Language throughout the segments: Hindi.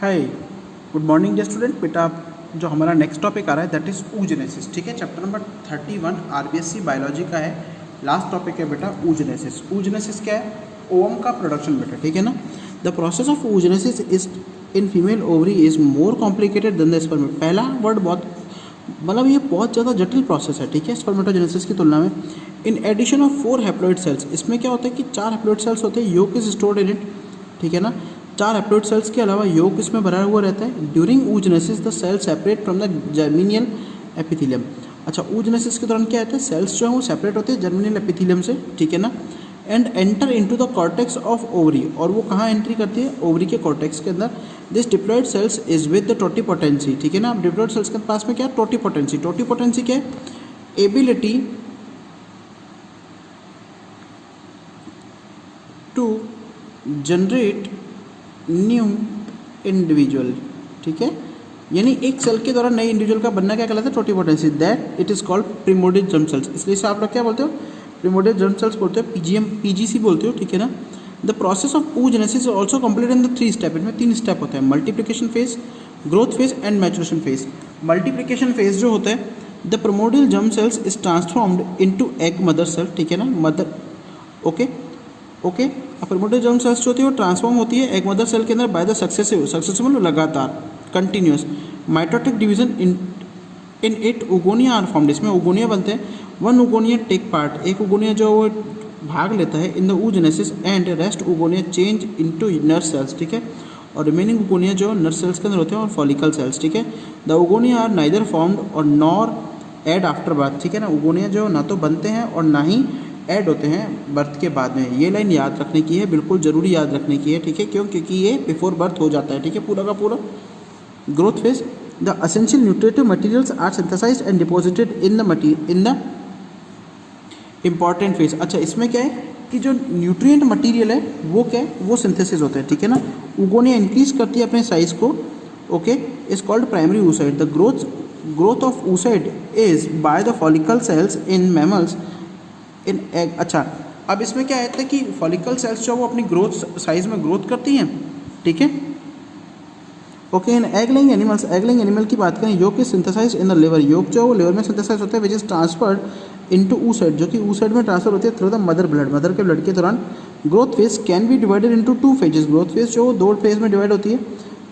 हाय गुड मॉर्निंग डियर स्टूडेंट। बेटा जो हमारा नेक्स्ट टॉपिक आ रहा है दैट इज oogenesis। ठीक है, चैप्टर नंबर 31 आरबीएससी बायोलॉजी का है। लास्ट टॉपिक है बेटा oogenesis। oogenesis क्या है? ओवम का प्रोडक्शन बेटा, ठीक है ना। The process of oogenesis is in female ovary is more complicated then the sperm. पहला वर्ड बहुत मतलब ये बहुत ज़्यादा जटिल प्रोसेस है, ठीक है, स्पर्मेटोजेनेसिस की तुलना में। In addition of 4 haploid cells, इसमें क्या होता है कि 4 हैप्लॉइड सेल्स होते हैं। योग इज स्टोर्ड इन इट, ठीक है ना। 4 हैप्लॉइड सेल्स के अलावा योग इसमें भरा हुआ रहता है। During oogenesis the cell separate from the germinal epithelium. अच्छा, oogenesis के दौरान क्या होता है, सेल्स जो है वो सेपरेट होते हैं जर्मिनियल एपिथेलियम से, ठीक है ना। And enter into the cortex of ovary, और वो कहाँ एंट्री करती है? ओवरी के कॉर्टेक्स के अंदर। This diploid cells is with the totipotency, ठीक है ना। अब डिप्लॉयड सेल्स के पास में क्या है? टोटिपोटेंसी। टोटिपोटेंसी क्या है? Ability to generate new individual, ठीक है, यानी एक सेल के द्वारा नए इंडिविजुअल का बनना क्या कहलाता है? Totipotency. That it is called primordial germ cells. इसलिए से आप लोग क्या बोलते हो? प्रिमोर्डियल जर्म सेल्स बोलते हो, पीजीसी बोलते हो, ठीक है ना। The process of oogenesis is also complete in the 3 step. इनमें 3 स्टेप होते हैं, multiplication phase, growth phase and maturation phase. Multiplication phase जो होता है, the primordial germ cells is transformed into egg mother cell, ठीक है ना, mother, okay. Primordial germ cells जो होती है वो ट्रांसफॉर्म होती है एग मदर सेल के अंदर बाय द सक्सेसिव लगातार, continuous mitotic division in it oogonia are formed. इसमें उगोनिया बनते हैं। 1 उगोनिया टेक पार्ट, एक उगोनिया जो वो भाग लेता है in the oogenesis and rest उगोनिया change into nerve cells, ठीक है, और रिमेनिंग उगोनिया जो नर्व सेल्स के अंदर होते हैं और फॉलिकल सेल्स, ठीक है। The oogonia are neither formed और नॉर एड आफ्टर बर्थ, ठीक है ना। उगोनिया जो ना तो बनते हैं और ना ही ऐड होते हैं बर्थ के बाद में। ये लाइन याद रखने की है, बिल्कुल ज़रूरी याद रखने की है, ठीक है, क्यों? क्योंकि ये बिफोर बर्थ हो जाता है, ठीक है, पूरा का पूरा। Growth phase, the essential nutritive materials are synthesised and deposited in the important phase. अच्छा, इसमें क्या है कि जो न्यूट्रिएंट मटेरियल है वो क्या है? वो सिंथेसिस होता है, ठीक है ना। उगोनिया इंक्रीज करती है अपने साइज को, okay, is called primary oocyte। The growth of oocyte is by the follicle sales in mammals in egg. अच्छा, अब इसमें क्या है कि फॉलिकल सेल्स जो वो अपनी ग्रोथ साइज में ग्रोथ करती हैं, ठीक है, okay. In egg laying animals, egg laying animal की बात करें, yolk is synthesize in the liver. Yolk जो है वो लिवर में सिंथेसाइज होता है, which is transferred into oocyte, जो कि oocyte में ट्रांसफर होती है through the mother blood, mother के ब्लड के दौरान। Growth phase can be divided into 2 phases. Growth phase जो 2 फेज में डिवाइड होती है,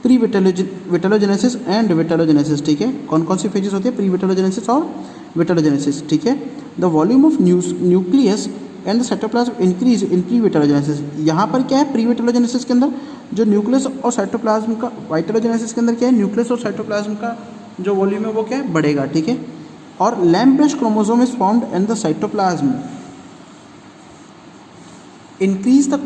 प्री विटेलोजेनेसिस एंड विटेलोजेनेसिस, ठीक है। कौन कौन सी फेजेस होती है? प्री विटेलोजेनेसिस और विटेलोजेनेसिस, ठीक है। The volume of nucleus and the cytoplasm increase in pre vitellogenesis. यहाँ पर क्या है? प्री विटेलोजेनेसिस के अंदर जो न्यूक्लियस और साइटोप्लाज्म का, विटेलोजेनेसिस के अंदर क्या है? न्यूक्लियस और साइटोप्लाज्म का जो वॉल्यूम है वो क्या है? बढ़ेगा, ठीक है। और lamp brush chromosome is formed and the cytoplasm increase the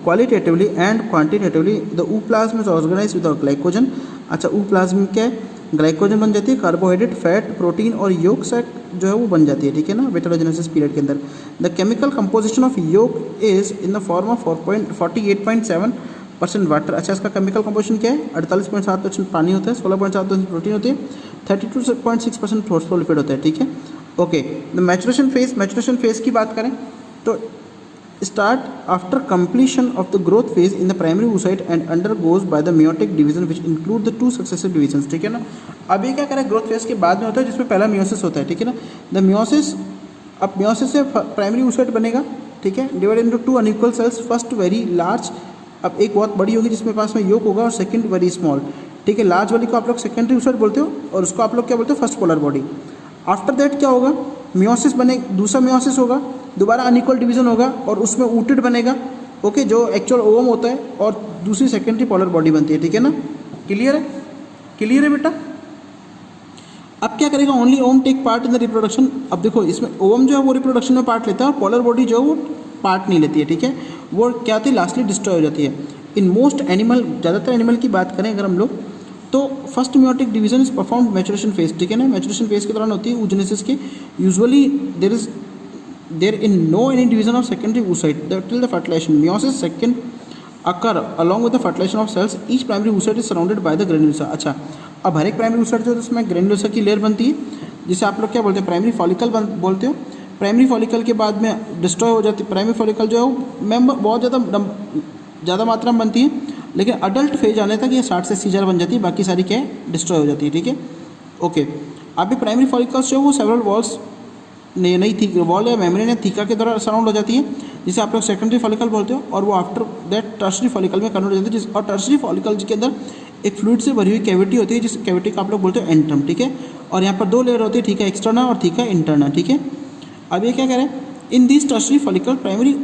qualitatively and quantitatively. The ooplasm is organized with the glycogen. अच्छा, ooplasm क्या है? ग्लाइकोजन बन जाती है, कार्बोहाइड्रेट, फैट, प्रोटीन और योग साइट जो है वो बन जाती है, ठीक है ना, विटेलोजेनेसिस पीरियड के अंदर। द केमिकल कंपोजिशन ऑफ योग is in the form of 48.7% water. अच्छा, इसका केमिकल कंपोजिशन क्या है? 48.7% पानी होता है, 16.7% प्रोटीन होती है, 32.6% फॉस्फोलिपिड होता है, ठीक है, ओके। द मैचुरेशन फेज की बात करें तो start after completion of the growth phase in the primary oocyte and undergoes by the meiotic division which include the 2 successive divisions, ठीक है ना। अब ये क्या करें? ग्रोथ फेज के बाद में होता है जिसमें पहला मियोसिस होता है, ठीक है ना। द मियोसिस, अब मियोसिस से प्राइमरी oocyte बनेगा, ठीक है, divided into 2 unequal cells. First very large, अब एक बहुत बड़ी होगी जिसमें पास में योग होगा, और सेकंड वेरी स्मॉल, ठीक है। लार्ज वाली को आप लोग सेकेंडरी oocyte बोलते हो और उसको आप लोग क्या बोलते हो? First polar body. After that क्या होगा? मियोसिस बने, दूसरा मियोसिस होगा, दोबारा अनइक्वल डिवीजन होगा और उसमें ऊटेड बनेगा, ओके, जो एक्चुअल ओवम होता है, और दूसरी सेकेंडरी पोलर बॉडी बनती है, ठीक है ना। क्लियर है? क्लियर है बेटा? अब क्या करेगा? Only ovum take part in the reproduction. अब देखो, इसमें ओवम जो है वो रिप्रोडक्शन में पार्ट लेता है और पोलर बॉडी जो है वो पार्ट नहीं लेती है, ठीक है, वो क्या होती है? लास्टली डिस्ट्रॉय हो जाती है। इन मोस्ट एनिमल, ज़्यादातर एनिमल की बात करें अगर हम लोग, तो first meiotic division is perform maturation phase, ठीक है ना। मैचुरेशन फेज के दौरान होती है oogenesis की। Usually there in no any division of secondary oocyte till the fertilisation. Meiosis second occur along with the fertilisation of cells. Each primary oocyte is surrounded by the granulosa. अच्छा, अब हर एक प्राइमरी oocyte जो है उसमें ग्रेन्युलोसा की लेयर बनती है, जिसे आप लोग क्या बोलते हैं? प्राइमरी फॉलिकल बोलते हो। प्राइमरी फॉलिकल के बाद में डिस्ट्रॉय हो जाती है। प्राइमरी फॉलिकल जो है वो बहुत ज़्यादा मात्रा में बनती है लेकिन अडल्ट फेज आने तक ये 60 से 80 ज़्यादा बन जाती है, बाकी सारी क्या है डिस्ट्रॉय हो जाती है, ठीक है। ओके, अभी प्राइमरी फॉलिकल्स जो है वो सेवरल वॉल्स नहीं थी वॉल या मेम्ब्रेन या थीका के द्वारा सराउंड हो जाती है, जिसे आप लोग सेकेंडरी फॉलिकल बोलते हो, और वो आफ्टर दैट टर्शरी फॉलिकल में कन्वर्ट हो जाती है। और टर्शरी फॉलिकल के अंदर एक फ्लूइड से भरी हुई कैविटी होती है, जिस कैविटी का आप लोग बोलते हो एंट्रम, ठीक है। और यहाँ पर 2 लेयर होती है, थीका एक्सटर्ना और थीका इंटरना, ठीक है। अब ये क्या कह रहे हैं, in this tertiary follicle primary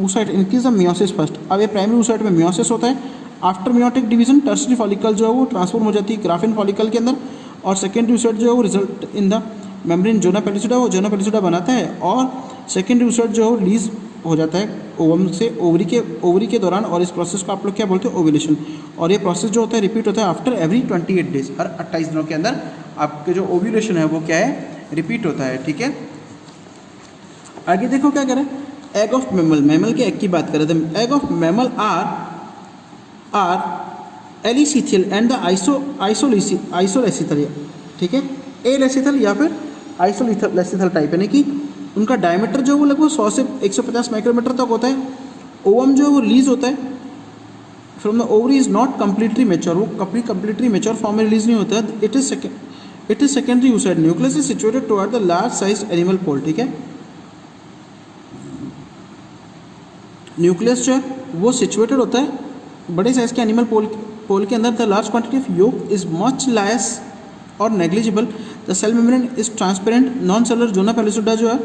oocyte increase the meiosis first. अब ये प्राइमरी oocyte में मियोसिस होता है, after meiotic division tertiary follicle जो है वो ट्रांसफॉर्म हो जाती है ग्राफिन फॉलिकल के अंदर, और सेकेंडरी oocyte जो है वो result in the membrane zona pellucida, वो जोना पेलिसिडा बनाता है, और सेकेंडरी oocyte जो है रिलीज हो जाता है ओवम से ओवरी के दौरान, और इस प्रोसेस को आप लोग क्या बोलते हो, ओव्यूलेशन। और ये प्रोसेस जो होता है रिपीट होता है आफ्टर एवरी 28 डेज, हर 28 दिनों के अंदर आपके जो ओव्यूलेशन है वो क्या है, रिपीट होता है, ठीक है। आगे देखो क्या करें, एग ऑफ मैमल, मैमल के एग की बात करें तो egg of mammal are alecithal and the isolecithal, ठीक है, एलेसिथल या फिर आइसोलेसिथल टाइप, यानी कि उनका डायमीटर जो वो लगभग 100 से 150 माइक्रोमीटर तक होता है। ओवम जो है वो रिलीज होता है from the ovary is not completely mature, वो कम्प्लीटली मेच्योर फॉर्म में रिलीज नहीं होता है। It is secondary oocyte, nucleus is situated toward the large size animal pole, ठीक है। न्यूक्लियस जो है वो सिचुएटेड होता है बड़े साइज के एनिमल पोल के अंदर। The large quantity of yolk is much less और negligible. The cell membrane is transparent. Non cellular zona pellucida जो है,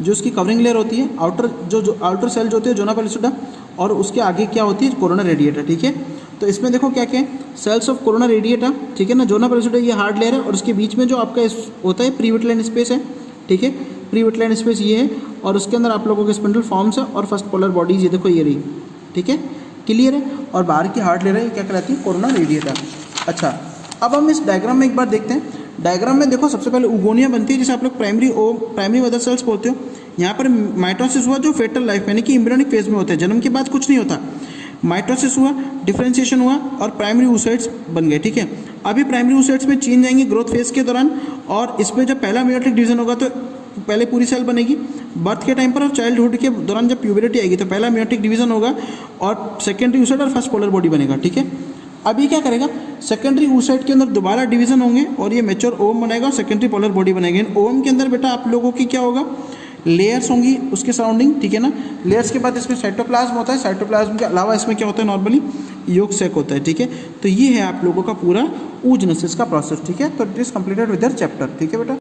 जो उसकी कवरिंग लेयर होती है, आउटर सेल जो होती है जोना पेलिसुडा, और उसके आगे क्या होती है, कोरोना रेडिएटा, ठीक है। तो इसमें देखो क्या क्या है, सेल्स ऑफ कोरोना रेडिएटा, ठीक है ना। जोना पेलिसुडा ये हार्ड लेयर है, और उसके बीच में जो आपका होता है प्रीविटलाइन स्पेस है, ठीक है। प्रीविटलाइन स्पेस ये है, और उसके अंदर आप लोगों के स्पिंडल फॉर्म्स है, और फर्स्ट पोलर बॉडीज ये देखो ये रही, ठीक है, क्लियर है। और बाहर की हार्ड लेयर है, ये क्या कहलाती है, कोरोना रेडिएटा। अच्छा, अब हम इस डायग्राम में एक बार देखते हैं। डायग्राम में देखो सबसे पहले उगोनिया बनती है, जिसे आप लोग प्राइमरी मदर सेल्स बोलते हो। यहाँ पर माइटोसिस हुआ जो फेटल लाइफ यानी कि एम्ब्रियोनिक फेज में होता है, जन्म के बाद कुछ नहीं होता। माइटोसिस हुआ, डिफरेंशिएशन हुआ, और प्राइमरी oocytes बन गए, ठीक है। अभी प्राइमरी oocytes में चेंज आएंगे ग्रोथ फेज के दौरान, और इसमें जब पहला मेयोटिक डिवीजन होगा तो पहले पूरी सेल बनेगी बर्थ के टाइम पर, और चाइल्डहुड के दौरान जब प्यूबरिटी आएगी तो पहला मेयोटिक डिवीजन होगा, और सेकेंडरी oocyte और फर्स्ट पोलर बॉडी बनेगा, ठीक है। अभी क्या करेगा, सेकेंडरी oocyte के अंदर दोबारा डिवीजन होंगे, और ये मैच्योर ओवम बनाएगा और सेकेंडरी पोलर बॉडी बनेगी। ओवम के अंदर बेटा आप लोगों की क्या होगा, लेयर्स होंगी उसके सराउंडिंग, ठीक है ना। लेयर्स के बाद इसमें साइटोप्लाज्म होता है, साइटोप्लाज्म के अलावा इसमें क्या होता है, नॉर्मली योग सेक होता है, ठीक है। तो ये है आप लोगों का पूरा oogenesis का प्रोसेस, ठीक है। तो it is completed with their chapter, ठीक है बेटा।